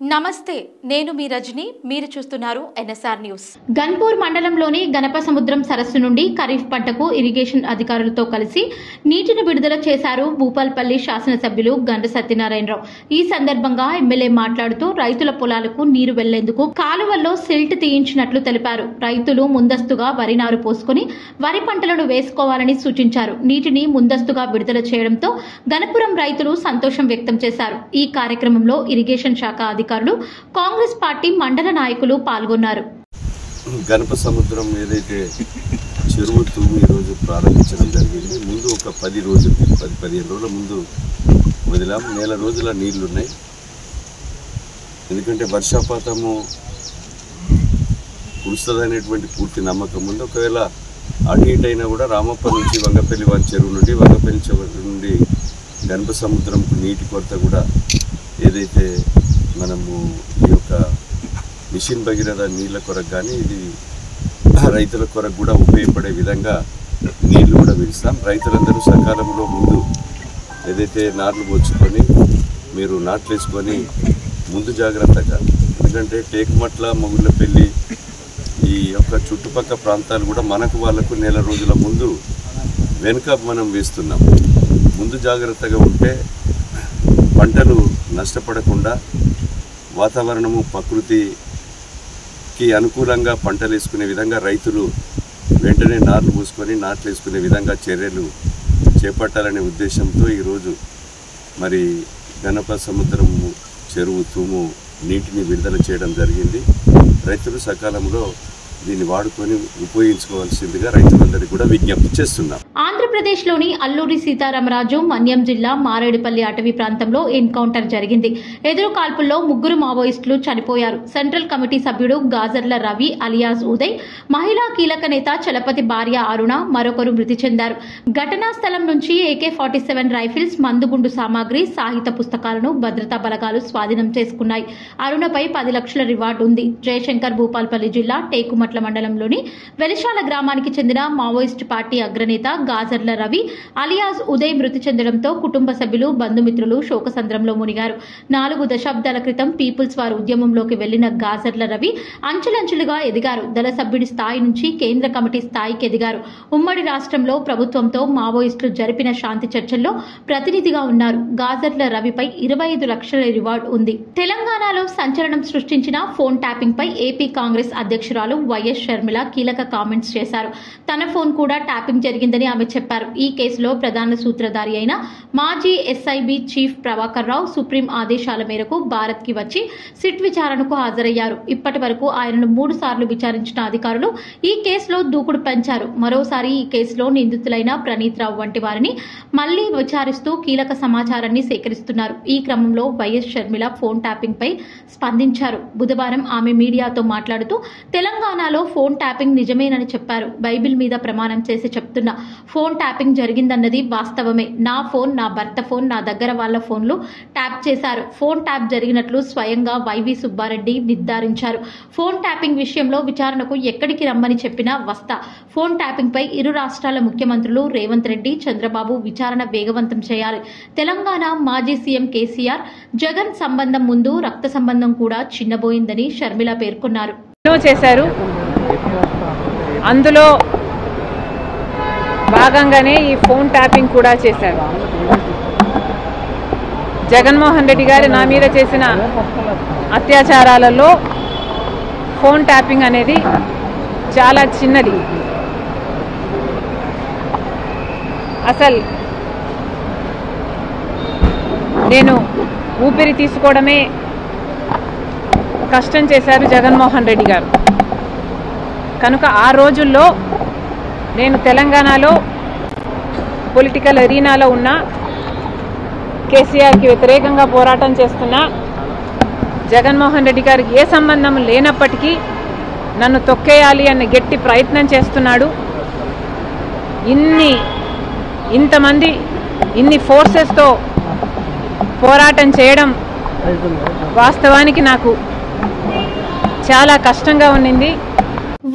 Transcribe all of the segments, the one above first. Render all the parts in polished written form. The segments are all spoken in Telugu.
నమస్తే నేను మీ రజని మీరు చూస్తున్నారు ఎన్ఎస్ఆర్ న్యూస్। గన్పూర్ మండలంలోని గణపసముద్రం సరస్సు నుండి ఖరీఫ్ పంటకు ఇరిగేషన్ అధికారులతో కలిసి నీటిని విడుదల చేశారు భూపాల్పల్లి శాసనసభ్యులు గండ్ర సత్యనారాయణరావు। ఈ సందర్భంగా ఎమ్మెల్యే మాట్లాడుతూ రైతుల పొలాలకు నీరు వెళ్లేందుకు కాలువల్లో సిల్ట్ తీయించినట్లు తెలిపారు। రైతులు ముందస్తుగా వరి నారు పోసుకుని వరి పంటలను వేసుకోవాలని సూచించారు। నీటిని ముందస్తుగా విడుదల చేయడంతో గణపురం రైతులు సంతోషం వ్యక్తం చేశారు। ఈ కార్యక్రమంలో ఇరిగేషన్ శాఖ కాంగ్రెస్ పార్టీ మండల నాయకులు పాల్గొన్నారు। గణపసముద్రం ఏదైతే చెరువు తూము ఈ రోజు ప్రారంభించడం జరిగింది। ముందు ఒక 10 రోజులు 15 రోజుల ముందు వదిలాం। నెల రోజుల నీళ్లు ఉన్నాయి। ఎందుకంటే వర్షపాతము కురుస్తుందనేటువంటి పూర్తి నమ్మకం ఉంది। ఒకవేళ అటు ఇటు అయినా కూడా రామప్ప నుంచి వంగపల్లి వారి చెరువు నుండి వంగపల్లి చెరువు నుండి గణపసముద్రంకు నీటి కొరత కూడా ఏదైతే మనము ఈ యొక్క మిషన్ భగీరథ నీళ్ళ కొరకు కానీ ఇది రైతుల కొరకు కూడా ఉపయోగపడే విధంగా నీళ్లు కూడా విడుస్తాం। రైతులందరూ సకాలంలో ముందు ఏదైతే నార్లు పోచుకొని మీరు నాట్లు వేసుకొని ముందు జాగ్రత్తగా, ఎందుకంటే టేకుమట్ల మొగుళ్ళపల్లి ఈ యొక్క చుట్టుపక్కల ప్రాంతాలు కూడా మనకు వాళ్ళకు నెల రోజుల ముందు వెనుక మనం వేస్తున్నాం। ముందు జాగ్రత్తగా ఉంటే పంటలు నష్టపడకుండా వాతావరణము ప్రకృతికి అనుకూలంగా పంటలు వేసుకునే విధంగా రైతులు వెంటనే నార్లు పూసుకొని నాట్లు వేసుకునే విధంగా చర్యలు చేపట్టాలనే ఉద్దేశంతో ఈరోజు మరి గణపసముద్రం చెరువు తూము నీటిని విడుదల చేయడం జరిగింది। రైతులు సకాలంలో దీన్ని వాడుకొని ఉపయోగించుకోవాల్సిందిగా రైతులందరికీ కూడా విజ్ఞప్తి చేస్తున్నాం। ఆంధ్రప్రదేశ్లోని అల్లూరి సీతారామరాజు మన్యం జిల్లా మారేడుపల్లి అటవీ ప్రాంతంలో ఎన్కౌంటర్ జరిగింది। ఎదురు కాల్పుల్లో 3 మావోయిస్టులు చనిపోయారు। సెంట్రల్ కమిటీ సభ్యుడు గాజర్ల రవి అలియాస్ ఉదయ్, మహిళా కీలక నేత చలపతి భార్య అరుణ మరొకరు మృతి చెందారు। ఘటనా స్థలం నుంచి AK-47 రైఫిల్స్, మందుగుండు సామాగ్రి, సాహిత్య పుస్తకాలను భద్రతా బలగాలు స్వాధీనం చేసుకున్నాయి। అరుణపై 10 లక్షల రివార్డు ఉంది। జయశంకర్ భూపాల్పల్లి జిల్లా టేకుమట్ల మండలంలోని వెలిశాల గ్రామానికి చెందిన మావోయిస్టు పార్టీ అగ్రనేత గాజర్ల రవి అలియాస్ ఉదయ్ మృతి చెందడంతో కుటుంబ సభ్యులు, బంధుమిత్రులు శోకసంద్రంలో మునిగారు। 4 దశాబ్దాల క్రితం పీపుల్స్ వార్ ఉద్యమంలోకి వెళ్లిన గాజర్ల రవి అంచెలంచెలుగా ఎదిగారు। దళ సభ్యుడి స్థాయి నుంచి కేంద్ర కమిటీ స్థాయికి ఎదిగారు। ఉమ్మడి రాష్ట్రంలో ప్రభుత్వంతో మావోయిస్టులు జరిపిన శాంతి చర్చల్లో ప్రతినిధిగా ఉన్నారు। గాజర్ల రవిపై 25 లక్షల రివార్డు ఉంది। తెలంగాణలో సంచలనం సృష్టించిన ఫోన్ ట్యాపింగ్ పై ఏపీ కాంగ్రెస్ అధ్యక్షురాలు వైఎస్ షర్మిల కీలక కామెంట్స్ చేశారు। తన ఫోన్ కూడా ట్యాపింగ్ జరిగిందని ఆమె చెప్పారు। ఈ కేసులో ప్రధాన సూత్రధారి అయిన మాజీ SIB chief Prabhakar Rao supreme ఆదేశాల మేరకు భారత్ కి వచ్చి సిట్ విచారణకు హాజరయ్యారు। ఇప్పటి వరకు ఆయనను 3 సార్లు విచారించిన అధికారులు ఈ కేసులో దూకుడు పెంచారు। మరోసారి ఈ కేసులో నిందితులైన ప్రణీత్ రావు వంటి వారిని మళ్లీ విచారిస్తూ కీలక సమాచారాన్ని సేకరిస్తున్నారు। ఈ క్రమంలో వైఎస్ షర్మిల ఫోన్ ట్యాపింగ్ పై స్పందించారు। బుధవారం ఆమె మీడియాతో మాట్లాడుతూ తెలంగాణలో ఫోన్ ట్యాపింగ్ నిజమేనని చెప్పారు। బైబిల్ మీద ప్రమాణం చేసి చెప్తున్నా ఫోన్ ట్యాపింగ్ జరిగిందన్నది వాస్తవమే। నా ఫోన్, నా భర్త ఫోన్, నా దగ్గర వాళ్ళ ఫోన్లు ట్యాప్ చేశారు। ఫోన్ ట్యాప్ జరిగినట్లు స్వయంగా వైవి సుబ్బారెడ్డి నిర్ధారించారు। ఫోన్ ట్యాపింగ్ విషయంలో విచారణకు ఎక్కడికి రమ్మని చెప్పినా వస్తా। ఫోన్ ట్యాపింగ్ పై ఇరు రాష్ట్రాల ముఖ్యమంత్రులు రేవంత్ రెడ్డి, చంద్రబాబు విచారణ వేగవంతం చేయాలి। తెలంగాణ మాజీ సీఎం కేసీఆర్, జగన్ సంబంధం ముందు రక్త సంబంధం కూడా చిన్నబోయిందని షర్మిల పేర్కొన్నారు। చేశారు, అందులో భాగంగానే ఈ ఫోన్ ట్యాపింగ్ కూడా చేశారు। జగన్మోహన్ రెడ్డి గారు నా మీద చేసిన అత్యాచారాలలో ఫోన్ ట్యాపింగ్ అనేది చాలా చిన్నది। అసలు నేను ఊపిరి తీసుకోవడమే కష్టం చేశారు జగన్మోహన్ రెడ్డి గారు। కనుక ఆ రోజుల్లో నేను తెలంగాణలో పొలిటికల్ అరీనాలో ఉన్న కేసీఆర్కి వ్యతిరేకంగా పోరాటం చేస్తున్నా జగన్మోహన్ రెడ్డి గారికి ఏ సంబంధం లేనప్పటికీ నన్ను తొక్కేయాలి అన్న గట్టి ప్రయత్నం చేస్తున్నాడు। ఇంతమంది ఇన్ని ఫోర్సెస్తో పోరాటం చేయడం వాస్తవానికి నాకు చాలా కష్టంగా ఉండింది।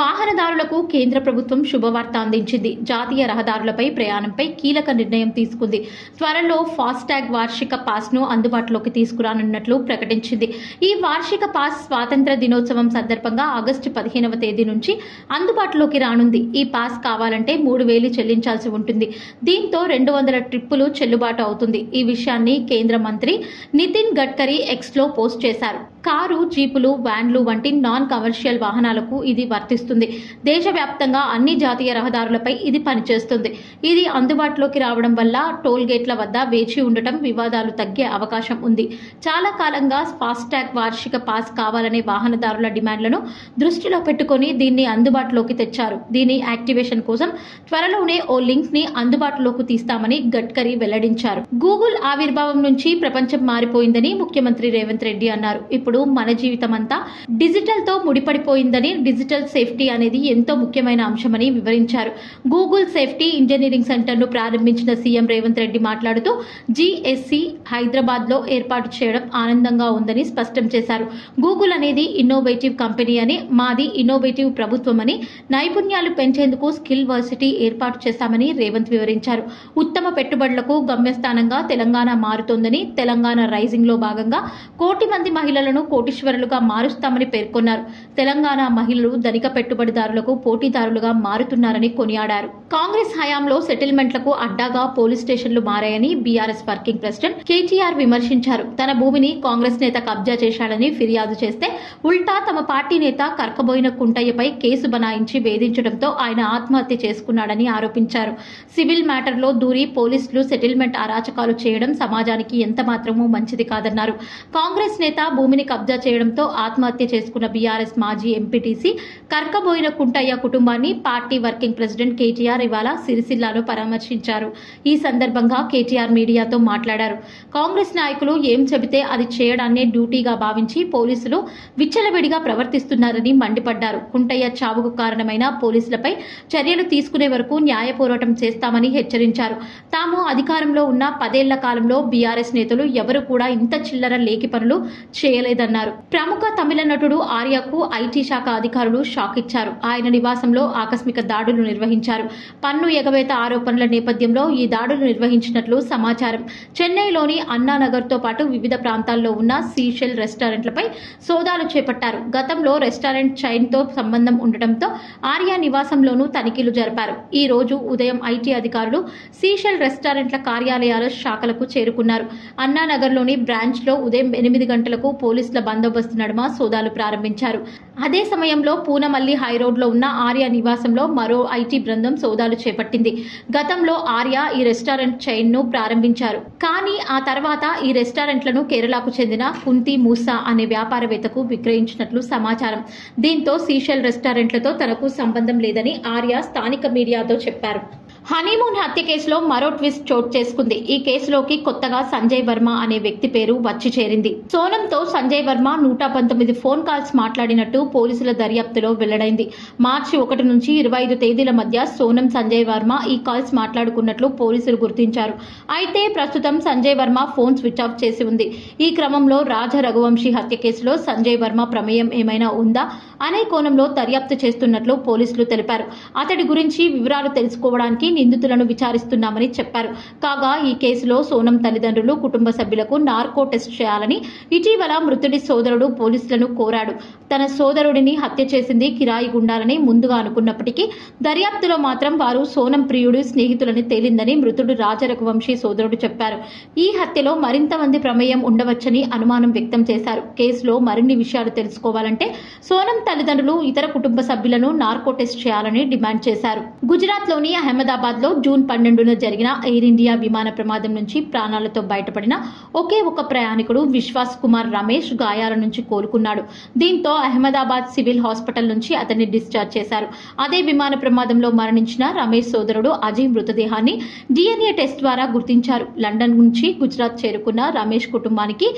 వాహన వాహనదారులకు కేంద్ర ప్రభుత్వం శుభవార్త అందించింది. జాతీయ రహదారులపై ప్రయాణంపై కీలక నిర్ణయం తీసుకుంది. త్వరలో ఫాస్టాగ్ వార్షిక పాస్ ను అందుబాటులోకి తీసుకురానున్నట్లు ప్రకటించింది. ఈ వార్షిక పాస్ స్వాతంత్ర దినోత్సవం సందర్భంగా ఆగస్టు 15వ తేదీ నుంచి అందుబాటులోకి రానుంది. ఈ పాస్ కావాలంటే 3,000 చెల్లించాల్సి ఉంటుంది. దీంతో 200 ట్రిప్పులు చెల్లుబాటు అవుతుంది. ఈ విషయాన్ని కేంద్ర మంత్రి నితిన్ గడ్కరీ ఎక్స్ లో పోస్ట్ చేశారు. కారు, జీపులు, వ్యాన్లు వంటి నాన్ కమర్షియల్ వాహనాలకు ఇది వర్తిస్తుంది. దేశవ్యాప్తంగా అన్ని జాతీయ రహదారులపై ఇది పనిచేస్తుంది. ఇది అందుబాటులోకి రావడం వల్ల టోల్ గేట్ల వద్ద వేచి ఉండటం, వివాదాలు తగ్గే అవకాశం ఉంది. చాలా కాలంగా ఫాస్టాగ్ వార్షిక పాస్ కావాలనే వాహనదారుల డిమాండ్లను దృష్టిలో పెట్టుకుని దీన్ని అందుబాటులోకి తెచ్చారు. దీని యాక్టివేషన్ కోసం త్వరలోనే ఓ లింక్ ని అందుబాటులోకి తీస్తామని గడ్కరీ వెల్లడించారు. గూగుల్ ఆవిర్భావం నుంచి ప్రపంచం మారిపోయిందని ముఖ్యమంత్రి రేవంత్ రెడ్డి అన్నారు. ఇప్పుడు మన జీవితం అంతా డిజిటల్ తో ముడిపడిపోయిందని, డిజిటల్ సేఫ్టీ అనేది ఎంతో ముఖ్యమైన అంశమని వివరించారు. గూగుల్ సేఫ్టీ ఇంజనీరింగ్ సెంటర్ ను ప్రారంభించిన సీఎం రేవంత్ రెడ్డి మాట్లాడుతూ జీఎస్సీ హైదరాబాద్ లో ఏర్పాటు చేయడం ఆనందంగా ఉందని స్పష్టం చేశారు. గూగుల్ అనేది ఇన్నోవేటివ్ కంపెనీ అని, మాది ఇన్నోవేటివ్ ప్రభుత్వం అని, నైపుణ్యాలు పెంచేందుకు స్కిల్ వర్సిటీ ఏర్పాటు చేశామని రేవంత్ వివరించారు. ఉత్తమ పెట్టుబడులకు గమ్యస్థానంగా తెలంగాణ మారుతోందని, తెలంగాణ రైజింగ్ లో భాగంగా 1 కోటి మంది మహిళలను కోటీశ్వరులుగా మారుస్తామని పేర్కొన్నారు. తెలంగాణ మహిళలు ధనిక పెట్టుబడిదారులకు పోటీదారులుగా మారుతున్నారని కొనియాడారు. కాంగ్రెస్ హయాంలో సెటిల్మెంట్లకు అడ్డాగా పోలీస్ స్టేషన్లు మారాయని బీఆర్ఎస్ వర్కింగ్ ప్రెసిడెంట్ కేటీఆర్ విమర్శించారు. తన భూమిని కాంగ్రెస్ నేత కబ్జా చేశాడని ఫిర్యాదు చేస్తే ఉల్టా తమ పార్టీ నేత కర్కబోయిన కుంటయ్యపై కేసు బనాయించి వేధించడంతో ఆయన ఆత్మహత్య చేసుకున్నాడని ఆరోపించారు. సివిల్ మ్యాటర్లో దూరి పోలీసులు సెటిల్మెంట్ అరాచకాలు చేయడం సమాజానికి ఎంత మాత్రమూ మంచిది కాదన్నారు. కాంగ్రెస్ నేత భూమిని కబ్జా చేయడంతో ఆత్మహత్య చేసుకున్న బీఆర్ఎస్ మాజీ ఎంపీటీసీ కర్కబోయిన కుంటయ్య కుటుంబాన్ని పార్టీ వర్కింగ్ ప్రెసిడెంట్ కేటీఆర్ ఇవాళ సిరిసిల్లాలో పరామర్శించారు. ఈ సందర్భంగా కేటీఆర్ మీడియాతో మాట్లాడారు. కాంగ్రెస్ నాయకులు ఏం చెబితే అది చేయడాన్నే డ్యూటీగా భావించి పోలీసులు విచ్చలవిడిగా ప్రవర్తిస్తున్నారని మండిపడ్డారు. కుంటయ్య చావుకు కారణమైన పోలీసులపై చర్యలు తీసుకునే వరకు న్యాయ పోరాటం చేస్తామని హెచ్చరించారు. తాము అధికారంలో ఉన్న 10 ఏళ్ల కాలంలో బీఆర్ఎస్ నేతలు ఎవరు కూడా ఇంత చిల్లర లేఖి పనులు చేయలేదన్నారు. ప్రముఖ తమిళ నటుడు ఆర్యకు ఐటీ శాఖ అధికారులు షాక్ ఇచ్చారు. ఆయన నివాసంలో ఆకస్మిక దాడులు నిర్వహించారు. పన్ను ఎగవేత ఆరోపణల నేపథ్యంలో ఈ దాడులు నిర్వహించినట్లు సమాచారం. చెన్నైలోని అన్నానగర్ తో పాటు వివిధ ప్రాంతాల్లో ఉన్న సీషెల్ రెస్టారెంట్లపై సోదాలు చేపట్టారు. గతంలో రెస్టారెంట్ చైన్ తో సంబంధం ఉండటంతో ఆర్య నివాసంలోనూ తనిఖీలు జరిపారు. ఈ రోజు ఉదయం ఐటీ అధికారులు సీషెల్ రెస్టారెంట్ల కార్యాలయాల శాఖలకు చేరుకున్నారు. అన్నానగర్లోని బ్రాంచ్ లో ఉదయం 8 గంటలకు పోలీసుల బందోబస్తు నడుమ సోదాలు ప్రారంభించారు. అదే సమయంలో పూనమల్లి హైరోడ్ లో ఉన్న ఆర్య నివాసంలో మరో ఐటీ బృందం సోదాలు చేపట్టింది. గతంలో ఆర్య ఈ రెస్టారెంట్ చైన్ ను ప్రారంభించారు. కానీ ఆ తర్వాత ఈ రెస్టారెంట్లను కేరళకు చెందిన కుంతి మూసా అనే వ్యాపారవేత్తకు విక్రయించినట్లు సమాచారం. దీంతో సీషెల్ రెస్టారెంట్లతో తనకు సంబంధం లేదని ఆర్య స్థానిక మీడియాతో చెప్పారు. హనీమూన్ హత్య కేసులో మరో ట్విస్ట్ చోటు చేసుకుంది. ఈ కేసులోకి కొత్తగా సంజయ్ వర్మ అనే వ్యక్తి పేరు వచ్చి చేరింది. సోనంతో సంజయ్ వర్మ 119 ఫోన్ కాల్స్ మాట్లాడినట్టు పోలీసుల దర్యాప్తులో వెల్లడైంది. మార్చి 1 నుంచి 25 తేదీల మధ్య సోనం, సంజయ్ వర్మ ఈ కాల్స్ మాట్లాడుకున్నట్లు పోలీసులు గుర్తించారు. అయితే ప్రస్తుతం Sanjay Varma phone switch off చేసి ఉంది. ఈ క్రమంలో రాజ రఘువంశీ హత్య కేసులో సంజయ్ వర్మ ప్రమేయం ఏమైనా ఉందా అనే కోణంలో దర్యాప్తు చేస్తున్నట్లు పోలీసులు తెలిపారు. అతడి గురించి వివరాలు తెలుసుకోవడానికి నిందితులను విచారిస్తున్నామని చెప్పారు. కాగా ఈ కేసులో సోనం తల్లిదండ్రులు, కుటుంబ సభ్యులకు నార్కో టెస్ట్ చేయాలని ఇటీవల మృతుడి సోదరుడు పోలీసులను కోరాడు. తన సోదరుడిని హత్య చేసింది కిరాయి గుండాలని ముందుగా అనుకున్నప్పటికీ దర్యాప్తులో మాత్రం వారు సోనం ప్రియుడు, స్నేహితులని తేలిందని మృతుడు రాజరఘువంశీ సోదరుడు చెప్పారు. ఈ హత్యలో మరింత మంది ప్రమేయం ఉండవచ్చని అనుమానం వ్యక్తం చేశారు. కేసులో మరిన్ని విషయాలు తెలుసుకోవాలంటే సోనం తల్లిదండ్రులు, ఇతర కుటుంబ సభ్యులను నార్కో టెస్ట్ చేయాలని డిమాండ్ చేశారు. గుజరాత్ లోని అహ్మదాబాద్ లో జూన్ 12న జరిగిన ఎయిర్ ఇండియా విమాన ప్రమాదం నుంచి ప్రాణాలతో బయటపడిన ఒకే ఒక ప్రయాణికుడు విశ్వాస్ కుమార్ రమేష్ గాయాల నుంచి కోలుకున్నాడు. దీంతో అహ్మదాబాద్ సివిల్ హాస్పిటల్ నుంచి అతన్ని డిశ్చార్జ్ చేశారు. అదే విమాన ప్రమాదంలో మరణించిన రమేష్ సోదరుడు అజయ్ మృతదేహాన్ని DNA టెస్ట్ ద్వారా గుర్తించారు. లండన్ నుంచి గుజరాత్ చేరుకున్న రమేష్ కుటుంబానికి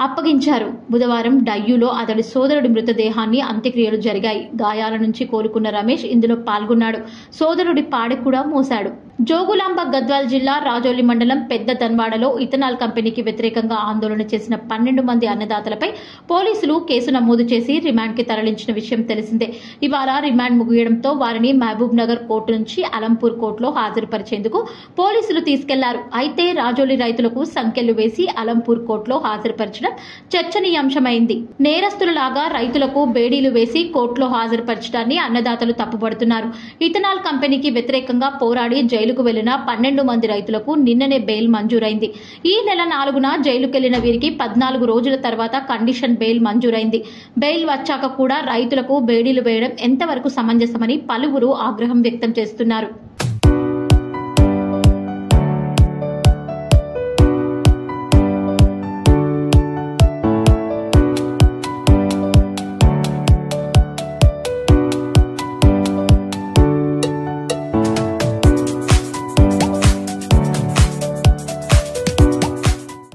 అప్పగించారు. బుధవారం డయ్యూలో అతడి సోదరుడి మృతదేహాన్ని అంత్యక్రియలు జరిగాయి. గాయాల నుంచి కోలుకున్న రమేష్ ఇందులో పాల్గొన్నాడు. సోదరుడి పాడె కూడా మోశాడు. జోగులాంబ గద్వాల్ జిల్లా రాజోలి మండలం పెద్ద దన్వాడలో ఇథనాల్ కంపెనీకి వ్యతిరేకంగా ఆందోళన చేసిన 12 మంది అన్నదాతలపై పోలీసులు కేసు నమోదు చేసి రిమాండ్కి తరలించిన విషయం తెలిసిందే. ఇవాళ రిమాండ్ ముగియడంతో వారిని మహబూబ్ నగర్ కోర్టు నుంచి అలంపూర్ కోర్టులో హాజరుపరిచేందుకు పోలీసులు తీసుకెళ్లారు. అయితే రాజోలి రైతులకు సంకెళ్లు వేసి అలంపూర్ కోర్టులో హాజరుపరచడం చర్చనీయాంశమైంది. నేరస్తులలాగా రైతులకు బేడీలు వేసి కోర్టులో హాజరుపరచడాన్ని అన్నదాతలు తప్పుపడుతున్నారు. ఇథనాల్ కంపెనీకి వ్యతిరేకంగా పోరాడి జైలుకు వెళ్లిన 12 మంది రైతులకు నిన్ననే బెయిల్ మంజూరైంది. ఈ నెల 4న జైలుకెళ్లిన వీరికి 14 రోజుల తర్వాత కండిషన్ బెయిల్ మంజూరైంది. బెయిల్ వచ్చాక కూడా రైతులకు బేడీలు వేయడం ఎంతవరకు సమంజసమని పలువురు ఆగ్రహం వ్యక్తం చేస్తున్నారు.